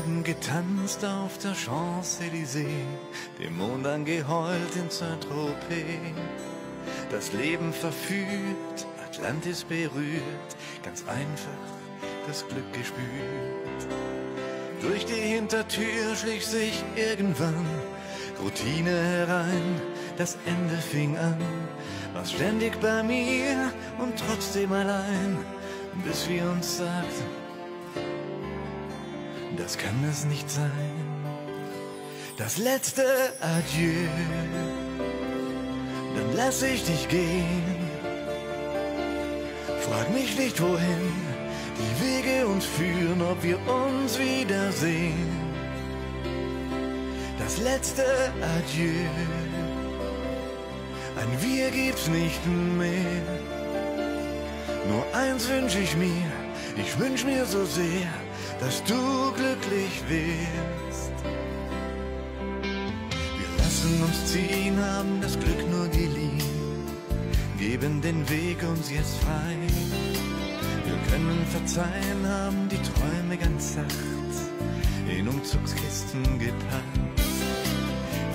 haben getanzt auf der Champs-Élysées, dem Mond angeheult in Saint-Tropez. Das Leben verführt, Atlantis berührt, ganz einfach das Glück gespürt. Durch die Hintertür schlich sich irgendwann Routine herein, das Ende fing an, war ständig bei mir und trotzdem allein, bis wir uns sagten, das kann es nicht sein. Das letzte Adieu, dann lass ich dich gehen. Frag mich nicht wohin, die Wege uns führen, ob wir uns wiedersehen. Das letzte Adieu, ein Wir gibt's nicht mehr. Nur eins wünsch ich mir, ich wünsch mir so sehr, dass du glücklich wirst. Wir lassen uns ziehen, haben das Glück nur geliehen, geben den Weg uns jetzt frei. Wir können verzeihen, haben die Träume ganz sacht in Umzugskisten gepackt.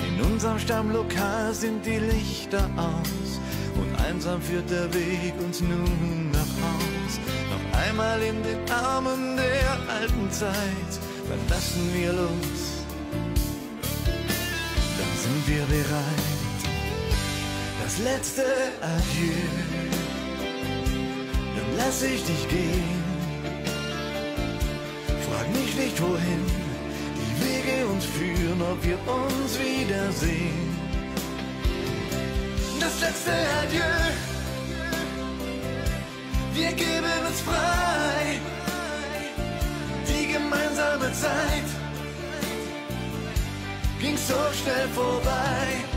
In unserem Stammlokal sind die Lichter aus und einsam führt der Weg uns nun nach Haus. Noch einmal in den Armen der alten Zeit, dann lassen wir los, dann sind wir bereit. Das letzte Adieu, dann lass ich dich gehen. Frag mich nicht wohin, die Wege uns führen, ob wir uns wiedersehen. Das letzte Adieu, wir geben uns frei. Die gemeinsame Zeit ging so schnell vorbei.